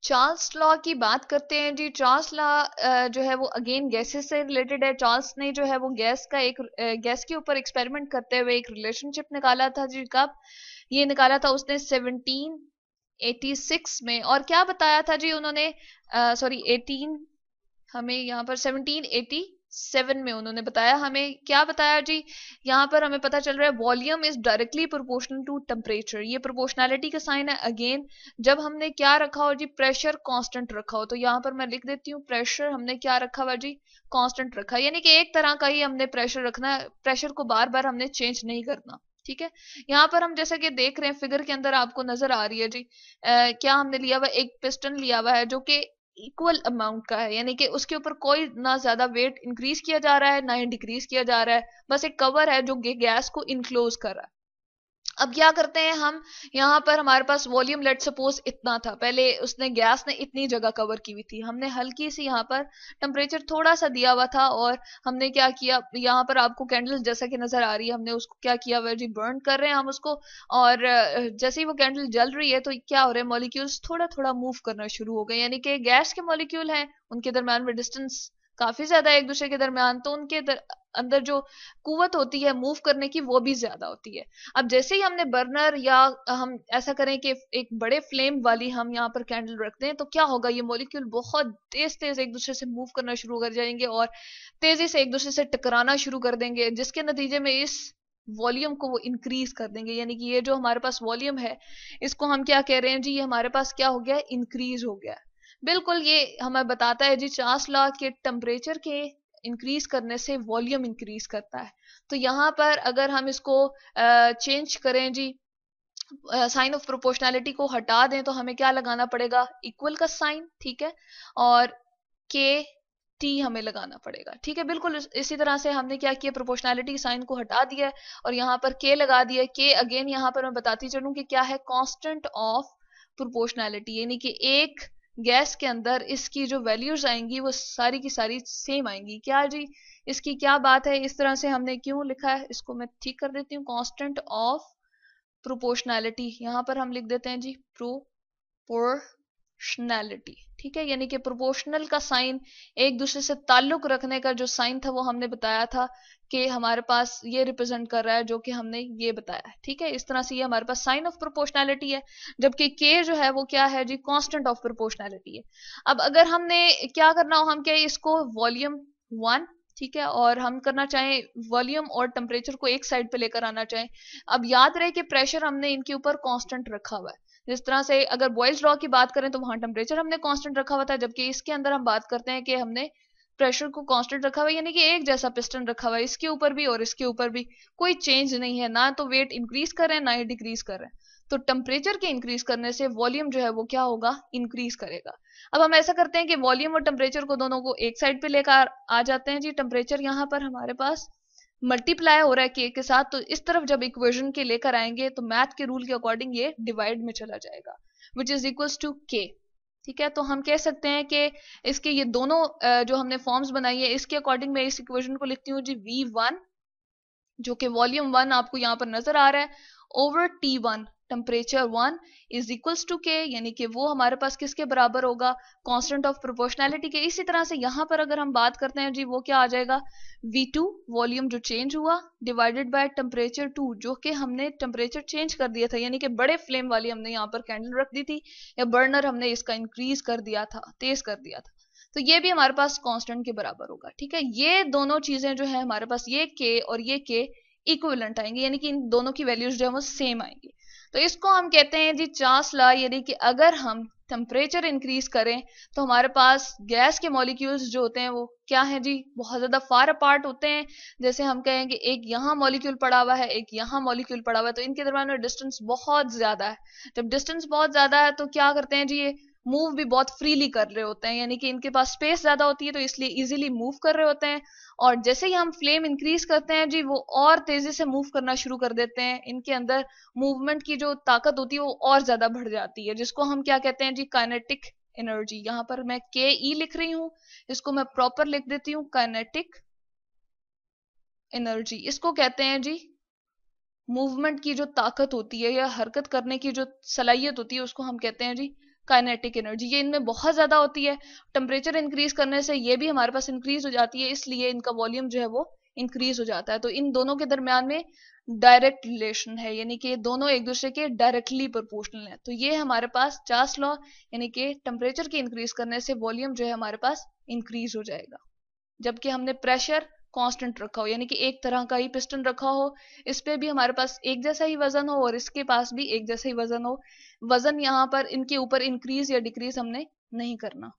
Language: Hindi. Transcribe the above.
चार्ल्स लॉ की बात करते हैं जी। चार्ल्स लॉ जो है वो अगेन गैसेस से रिलेटेड है। चार्ल्स ने जो है वो गैस के ऊपर एक्सपेरिमेंट करते हुए एक रिलेशनशिप निकाला था जी। कब ये निकाला था उसने? 1786 में। और क्या बताया था जी उन्होंने? सॉरी 18, हमें यहाँ पर 1787 में उन्होंने बताया। हमें क्या बताया जी? यहाँ पर हमें पता चल रहा है volume is directly proportional to temperature. ये प्रोपोर्शनैलिटी का साइन है अगेन। जब हमने क्या रखा हो जी? प्रेशर कांस्टेंट रखा हो। तो यहाँ पर मैं लिख देती हूँ, प्रेशर हमने क्या रखा हुआ जी? कांस्टेंट रखा, यानी कि एक तरह का ही हमने प्रेशर रखना है। प्रेशर को बार बार हमने चेंज नहीं करना। ठीक है। यहाँ पर हम जैसा कि देख रहे हैं फिगर के अंदर आपको नजर आ रही है जी, क्या हमने लिया हुआ? एक पिस्टन लिया हुआ है जो कि इक्वल अमाउंट का है, यानी कि उसके ऊपर कोई ना ज्यादा वेट इंक्रीज किया जा रहा है ना ही डिक्रीज किया जा रहा है। बस एक कवर है जो गैस को इनक्लोज कर रहा है। अब क्या करते हैं हम? यहाँ पर हमारे पास वॉल्यूम लेट सपोज इतना था, पहले उसने गैस ने इतनी जगह कवर की हुई थी। हमने हल्की सी यहाँ पर टेम्परेचर थोड़ा सा दिया हुआ था, और हमने क्या किया? यहाँ पर आपको कैंडल जैसा कि नजर आ रही है, हमने उसको क्या किया हुआ जी? बर्न कर रहे हैं हम उसको। और जैसे ही वो कैंडल जल रही है तो क्या हो रहा है? मॉलिक्यूल्स थोड़ा थोड़ा मूव करना शुरू हो गए, यानी कि गैस के मॉलिक्यूल हैं, उनके दरम्यान में डिस्टेंस काफी ज्यादा है एक दूसरे के दरम्यान, तो अंदर जो कुवत होती है मूव करने की वो भी ज्यादा होती है। अब जैसे ही हमने बर्नर या हम ऐसा करें कि एक बड़े फ्लेम वाली हम यहाँ पर कैंडल रखते हैं, तो क्या होगा? ये मॉलिक्यूल बहुत तेज तेज एक दूसरे से मूव करना शुरू कर जाएंगे और तेजी से एक दूसरे से टकराना शुरू कर देंगे, जिसके नतीजे में इस वॉल्यूम को वो इंक्रीज कर देंगे। यानी कि ये जो हमारे पास वॉल्यूम है, इसको हम क्या कह रहे हैं जी? ये हमारे पास क्या हो गया? इंक्रीज हो गया। बिल्कुल, ये हमें बताता है जी चार्ल्स लॉ के टेम्परेचर के इंक्रीज करने से वॉल्यूम इंक्रीज करता है। तो यहाँ पर अगर हम इसको चेंज करें जी, साइन ऑफ प्रोपोर्शनैलिटी को हटा दें, तो हमें क्या लगाना पड़ेगा? इक्वल का साइन। ठीक है। और के टी हमें लगाना पड़ेगा। ठीक है, बिल्कुल इसी तरह से हमने क्या किया? प्रोपोर्शनैलिटी साइन को हटा दिया है और यहाँ पर के लगा दिया। के अगेन यहाँ पर मैं बताती चलूं कि क्या है? कांस्टेंट ऑफ प्रोपोर्शनैलिटी, यानी कि एक गैस के अंदर इसकी जो वैल्यूज आएंगी वो सारी की सारी सेम आएंगी। क्या जी? इसकी क्या बात है? इस तरह से हमने क्यों लिखा है? इसको मैं ठीक कर देती हूँ। कांस्टेंट ऑफ प्रोपोर्शनैलिटी यहाँ पर हम लिख देते हैं जी प्रोपोर्शनैलिटी। ठीक है, यानी कि प्रोपोर्शनल का साइन, एक दूसरे से ताल्लुक रखने का जो साइन था वो हमने बताया था कि हमारे पास ये रिप्रेजेंट कर रहा है, जो कि हमने ये बताया है। ठीक है, इस तरह से ये हमारे पास साइन ऑफ प्रोपोर्शनैलिटी है, जबकि के जो है वो क्या है जी? कांस्टेंट ऑफ प्रोपोर्शनैलिटी है। अब अगर हमने क्या करना हो, हम क्या इसको वॉल्यूम वन, ठीक है, और हम करना चाहें वॉल्यूम और टेम्परेचर को एक साइड पे लेकर आना चाहें। अब याद रहे कि प्रेशर हमने इनके ऊपर कांस्टेंट रखा हुआ है। जिस तरह से अगर बॉयल्स लॉ की बात करें तो वहां टेम्परेचर हमने कांस्टेंट रखा हुआ था, जबकि इसके अंदर हम बात करते हैं कि हमने प्रेशर को कांस्टेंट रखा हुआ है, यानी कि एक जैसा पिस्टन रखा हुआ है, इसके ऊपर भी और इसके ऊपर भी कोई चेंज नहीं है, ना तो वेट इंक्रीज कर रहे हैं ना ही डिक्रीज कर रहे हैं। तो टेम्परेचर के इंक्रीज करने से वॉल्यूम जो है वो क्या होगा? इंक्रीज करेगा। अब हम ऐसा करते हैं कि वॉल्यूम और टेम्परेचर को दोनों को एक साइड पे लेकर आ जाते हैं जी। टेम्परेचर यहाँ पर हमारे पास मल्टीप्लाई हो रहा है के साथ, तो इस तरफ जब इक्वेशन के लेकर आएंगे तो मैथ के रूल के अकॉर्डिंग ये डिवाइड में चला जाएगा, विच इज इक्वल्स टू के। ठीक है, तो हम कह सकते हैं कि इसके ये दोनों जो हमने फॉर्म्स बनाई है, इसके अकॉर्डिंग मैं इस इक्वेशन को लिखती हूँ जी V1, जो कि वॉल्यूम वन आपको यहाँ पर नजर आ रहा है, over T1 temperature one is equals to K, यानी कि वो हमारे पास किसके बराबर होगा? कांस्टेंट ऑफ प्रोपोर्शनैलिटी के। इसी तरह से यहाँ पर अगर हम बात करते हैं जी, वो क्या आ जाएगा? V2 वॉल्यूम जो चेंज हुआ डिवाइडेड बाय टेम्परेचर 2, जो कि हमने टेम्परेचर चेंज कर दिया था, यानी कि बड़े फ्लेम वाली हमने यहाँ पर कैंडल रख दी थी, या बर्नर हमने इसका इंक्रीज कर दिया था, तेज कर दिया था, तो ये भी हमारे पास कांस्टेंट के बराबर होगा। ठीक है, ये दोनों चीजें जो है हमारे पास, ये के और ये के इक्विवेलेंट आएंगे, यानी कि इन दोनों की वैल्यूज जो है वो सेम आएंगी। तो इसको हम कहते हैं जी चार्ल्स लॉ, यानी कि अगर हम टेम्परेचर इंक्रीज करें तो हमारे पास गैस के मॉलिक्यूल्स जो होते हैं वो क्या है जी? बहुत ज्यादा फार अपार्ट होते हैं। जैसे हम कहेंगे एक यहाँ मॉलिक्यूल पड़ा हुआ है, एक यहाँ मॉलिक्यूल पड़ा हुआ है, तो इनके दरम्यान में डिस्टेंस बहुत ज्यादा है। जब डिस्टेंस बहुत ज्यादा है तो क्या करते हैं जी? ये मूव भी बहुत फ्रीली कर रहे होते हैं, यानी कि इनके पास स्पेस ज्यादा होती है, तो इसलिए इजीली मूव कर रहे होते हैं। और जैसे ही हम फ्लेम इंक्रीज करते हैं जी, वो और तेजी से मूव करना शुरू कर देते हैं। इनके अंदर मूवमेंट की जो ताकत होती है वो और ज्यादा बढ़ जाती है, जिसको हम क्या कहते हैं जी? Kinetic energy. यहाँ पर मैं के ई लिख रही हूँ, इसको मैं प्रॉपर लिख देती हूँ काइनेटिक एनर्जी। इसको कहते हैं जी मूवमेंट की जो ताकत होती है या हरकत करने की जो सलाहियत होती है, उसको हम कहते हैं जी काइनेटिक एनर्जी, ये इनमें बहुत ज्यादा होती है। टेम्परेचर इंक्रीज करने से ये भी हमारे पास इंक्रीज हो जाती है, इसलिए इनका वॉल्यूम जो है वो इंक्रीज हो जाता है। तो इन दोनों के दरमियान में डायरेक्ट रिलेशन है, यानी कि दोनों एक दूसरे के डायरेक्टली प्रोपोर्शनल है। तो ये हमारे पास चार्ल्स लॉ, यानी कि टेम्परेचर के इंक्रीज करने से वॉल्यूम जो है हमारे पास इंक्रीज हो जाएगा। जबकि हमने प्रेशर कांस्टेंट रखा हो, यानी कि एक तरह का ही पिस्टन रखा हो, इस पे भी हमारे पास एक जैसा ही वजन हो और इसके पास भी एक जैसा ही वजन हो, वजन यहाँ पर इनके ऊपर इंक्रीज या डिक्रीज हमने नहीं करना।